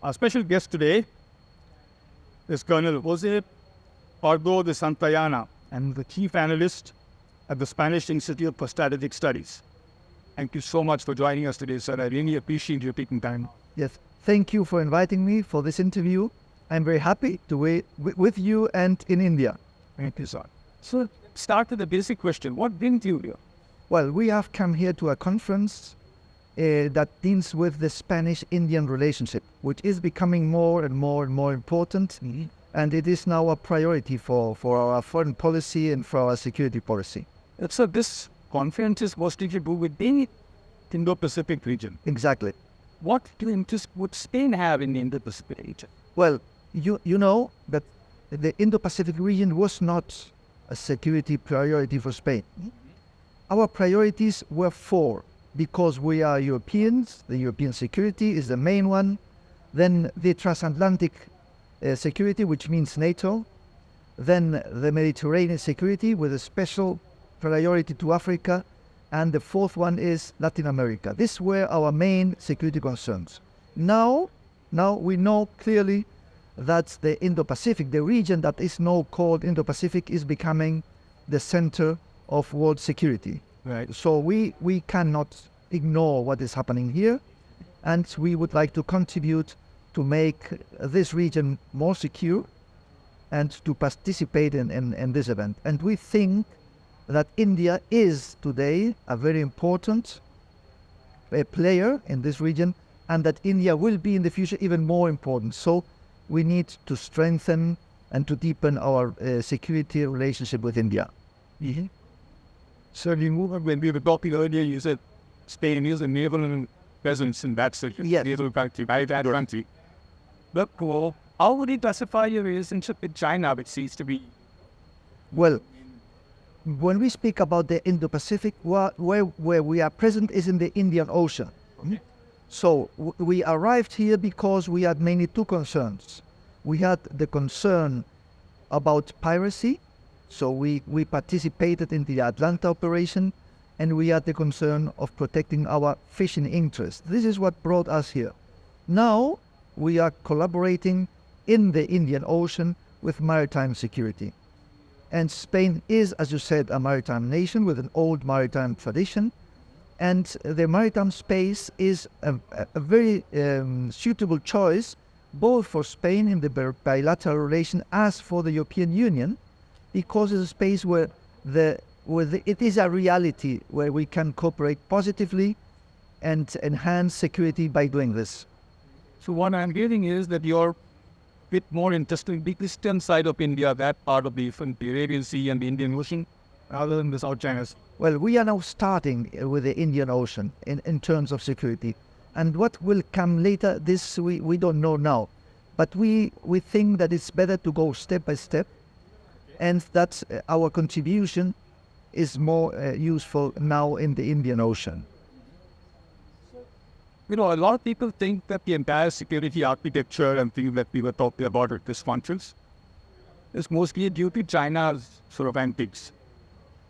Our special guest today is Colonel Jose Pardo de Santayana, and the Chief Analyst at the Spanish Institute for Strategic Studies. Thank you so much for joining us today, sir. I really appreciate you taking time. Yes, thank you for inviting me for this interview. I'm very happy to be with you and in India. Thank you, sir. So, start with the basic question. What brings you here? Well, we have come here to a conference that deals with the Spanish-Indian relationship, which is becoming more and more important. Mm-hmm. And it is now a priority for our foreign policy and for our security policy. So this conference is mostly to do with the Indo-Pacific region. Exactly. What interest would Spain have in the Indo-Pacific region? Well, you know that the Indo-Pacific region was not a security priority for Spain. Mm-hmm. Our priorities were four, because we are Europeans. The European security is the main one. Then the transatlantic security, which means NATO. Then the Mediterranean security with a special priority to Africa. And the fourth one is Latin America. These were our main security concerns. Now we know clearly that the Indo-Pacific, the region that is now called Indo-Pacific, is becoming the center of world security. Right. So we cannot ignore what is happening here, and we would like to contribute to make this region more secure and to participate in this event. And we think that India is today a very important player in this region, and that India will be in the future even more important. So we need to strengthen and to deepen our security relationship with India. Mm-hmm. So when we were talking earlier, you said Spain is a naval presence in that section, yes. Naval country, by that country. But how would you classify your relationship with China, which seems to be... Well, when we speak about the Indo-Pacific, where we are present is in the Indian Ocean. Okay. So we arrived here because we had mainly two concerns. We had the concern about piracy. So we participated in the Atlanta operation, and we had the concern of protecting our fishing interests. This is what brought us here. Now we are collaborating in the Indian Ocean with maritime security. And Spain is, as you said, a maritime nation with an old maritime tradition. And the maritime space is a very suitable choice, both for Spain in the bilateral relation as for the European Union, because it's a space where it is a reality where we can cooperate positively and enhance security by doing this. So what I'm hearing is that you're a bit more interested in the eastern side of India, that part of the Arabian Sea and the Indian Ocean, rather than the South China Sea. Well, we are now starting with the Indian Ocean in terms of security. And what will come later, this we don't know now. But we think that it's better to go step by step, and that our contribution is more useful now in the Indian Ocean. You know, a lot of people think that the entire security architecture and things that we were talking about at this conference is mostly due to China's sort of antics.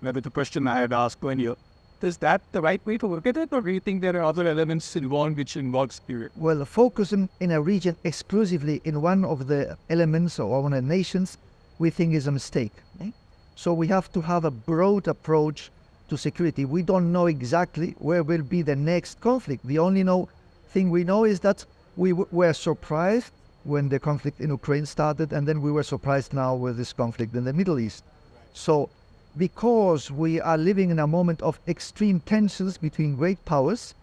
Maybe the question I had asked earlier, is that the right way to look at it, or do you think there are other elements involved which involve spirit? Well, focusing in a region exclusively in one of the elements or one of the nations, we think is a mistake. So we have to have a broad approach to security. We don't know exactly where will be the next conflict. The only thing we know is that we were surprised when the conflict in Ukraine started, and then we were surprised now with this conflict in the Middle East. So because we are living in a moment of extreme tensions between great powers,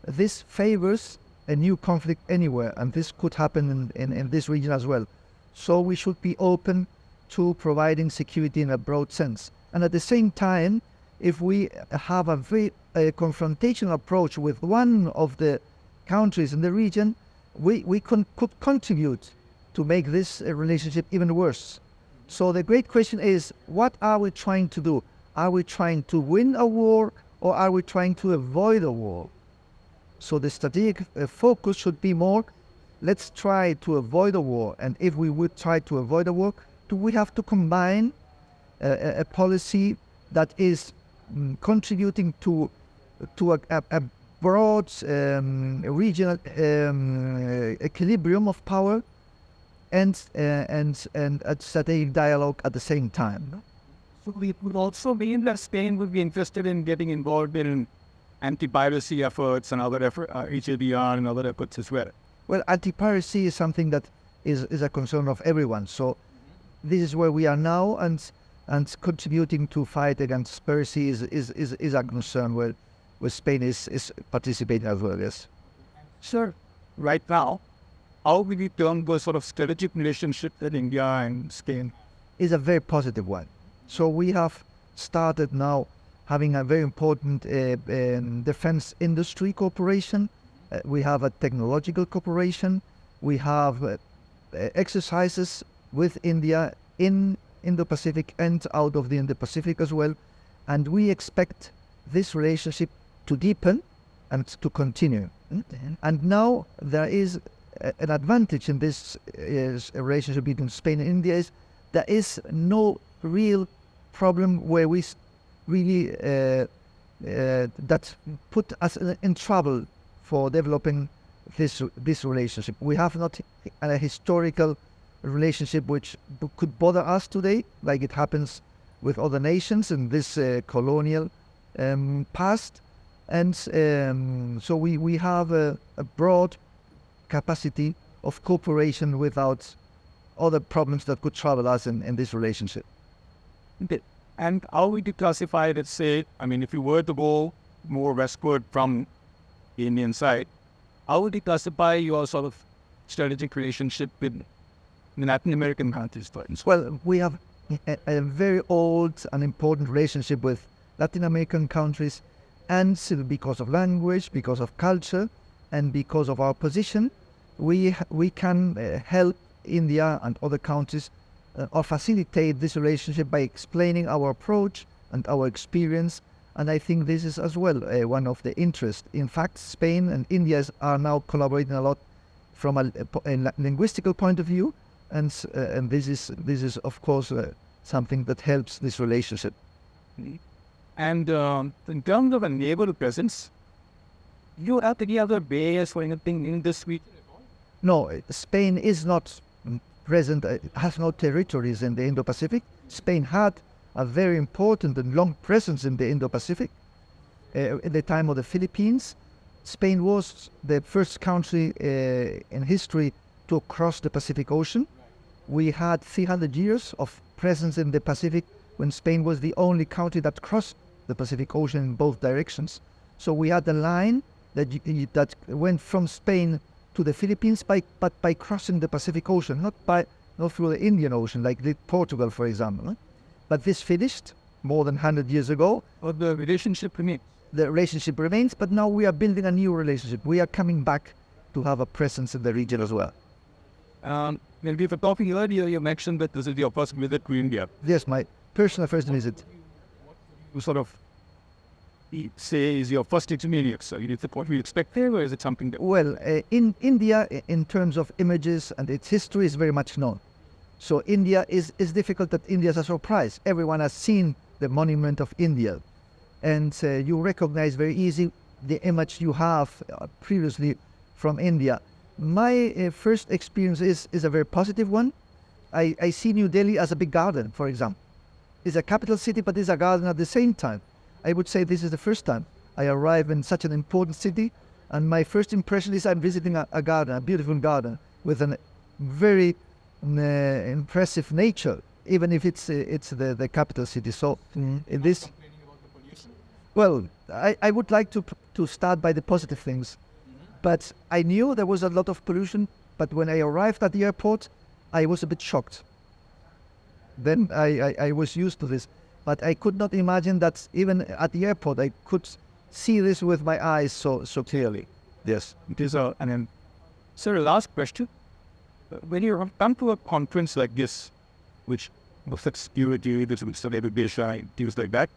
this favors a new conflict anywhere, and this could happen in this region as well. So we should be open to providing security in a broad sense. And at the same time, if we have a very confrontational approach with one of the countries in the region, we could contribute to make this relationship even worse. So the great question is, what are we trying to do? Are we trying to win a war, or are we trying to avoid a war? So the strategic focus should be more, let's try to avoid a war. And if we would try to avoid a war, we have to combine a policy that is contributing to broad regional equilibrium of power and a strategic dialogue at the same time. So it would also mean that Spain would be interested in getting involved in anti-piracy efforts and other HADR and other efforts as well. Well, anti-piracy is something that is a concern of everyone. So this is where we are now, and contributing to fight against piracy is a concern where Spain is participating as well. Yes. Sir, right now, how will you turn the sort of strategic relationship that India and Spain? Is a very positive one. So we have started now having a very important defense industry cooperation. We have a technological cooperation. We have exercises with India in Indo-Pacific and out of the Indo-Pacific as well. And we expect this relationship to deepen and to continue. And now there is an advantage in this relationship between Spain and India is there is no real problem where we really that put us in trouble for developing this relationship. We have not a historical relationship which could bother us today, like it happens with other nations in this colonial past. And so we have a broad capacity of cooperation without other problems that could trouble us in this relationship. And how would you classify, let's say, I mean, if you were to go more westward from the Indian side, how would you classify your sort of strategic relationship with the Latin American countries, for instance? Well, we have a very old and important relationship with Latin American countries, and because of language, because of culture, and because of our position, we can help India and other countries or facilitate this relationship by explaining our approach and our experience. And I think this is as well one of the interests. In fact, Spain and India are now collaborating a lot from a linguistical point of view, and this is of course something that helps this relationship. And in terms of a naval presence, you have any other base or anything in this region at all? No, Spain is not present, has no territories in the Indo-Pacific. Spain had a very important and long presence in the Indo-Pacific. At the time of the Philippines, Spain was the first country in history to cross the Pacific Ocean. We had 300 years of presence in the Pacific when Spain was the only country that crossed the Pacific Ocean in both directions. So we had a line that went from Spain to the Philippines but by crossing the Pacific Ocean, not through the Indian Ocean like did Portugal, for example. But this finished more than 100 years ago. But the relationship remains. The relationship remains, but now we are building a new relationship. We are coming back to have a presence in the region as well. When we were talking earlier, you mentioned that this is your first visit to India. Yes, my personal first visit. You sort of say is your first experience. So is it what we expect there, or is it something that... Well, in India, in terms of images and its history, is very much known. So India is difficult that India is a surprise. Everyone has seen the monument of India. And you recognize very easy the image you have previously from India. My first experience is a very positive one. I see New Delhi as a big garden, for example. It's a capital city, but it's a garden at the same time. I would say this is the first time I arrive in such an important city, and my first impression is I'm visiting a garden, a beautiful garden, with a very impressive nature, even if it's the capital city. So in this... Well, I would like to start by the positive things. But I knew there was a lot of pollution, but when I arrived at the airport, I was a bit shocked. Then I was used to this. But I could not imagine that even at the airport I could see this with my eyes so clearly. Yes. It is sir, last question. When you come to a conference like this, which looks at security, this is sustainability, things like that,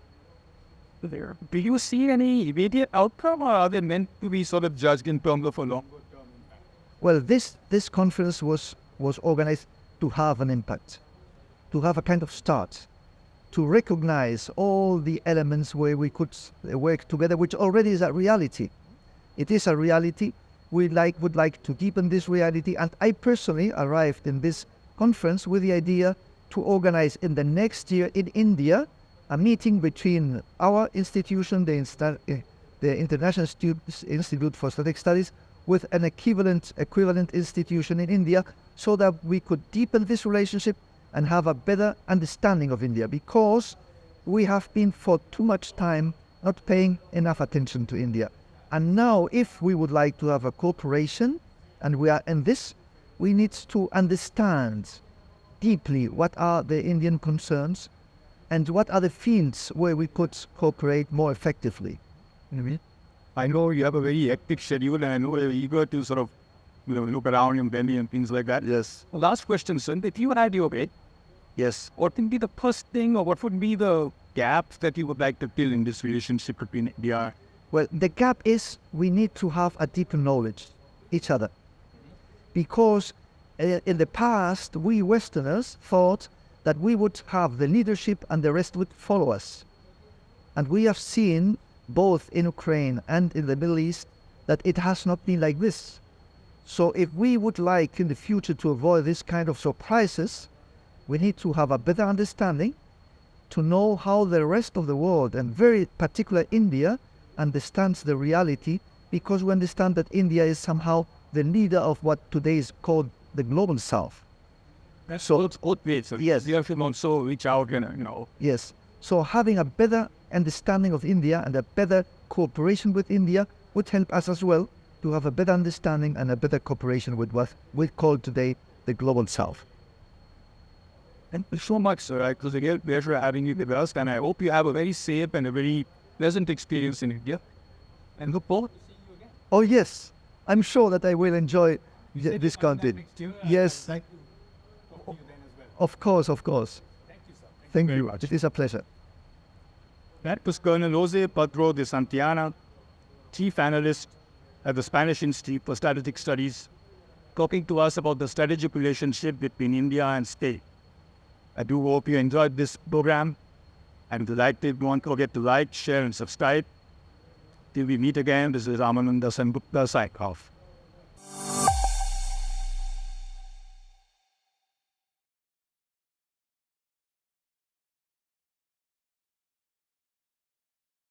do you see any immediate outcome, or are they meant to be sort of judged in terms of a longer term impact? Well, this conference was organized to have an impact, to have a kind of start, to recognize all the elements where we could work together, which already is a reality. It is a reality. Would like to deepen this reality. And I personally arrived in this conference with the idea to organize in the next year in India a meeting between our institution, the International Institute for Strategic Studies, with an equivalent institution in India, so that we could deepen this relationship and have a better understanding of India, because we have been for too much time not paying enough attention to India. And now, if we would like to have a cooperation, and we are in this, we need to understand deeply what are the Indian concerns and what are the fields where we could cooperate more effectively. I know you have a very hectic schedule, and I know you're eager to sort of look around in Delhi and things like that. Yes. Last question, son. If you had your way, Yes. what would be the first thing, or what would be the gaps that you would like to fill in this relationship between India? Well, the gap is we need to have a deeper knowledge each other, because in the past we Westerners thought that we would have the leadership and the rest would follow us, and we have seen both in Ukraine and in the Middle East that it has not been like this. So if we would like in the future to avoid this kind of surprises, we need to have a better understanding, to know how the rest of the world, and very particular India, understands the reality, because we understand that India is somehow the leader of what today is called the global south. So it's both ways. So yes. You have to also reach out and, Yes. So having a better understanding of India and a better cooperation with India would help us as well to have a better understanding and a better cooperation with what we call today the global south. Thank you so much, sir. It was a real pleasure having you with us, and I hope you have a very safe and a very pleasant experience in India. And look forward to seeing you again. Oh yes, I'm sure that I will enjoy this content. Yes. Thank you. Talk to you then as well. Of course. Thank you, sir. Thank very you. much. It is a pleasure. That was Colonel Jose Pardo de Santayana, Chief Analyst at the Spanish Institute for Strategic Studies, talking to us about the strategic relationship between India and state. I do hope you enjoyed this program, and don't forget to like, share, and subscribe. Till we meet again, this is Ramananda Sengupta signing off.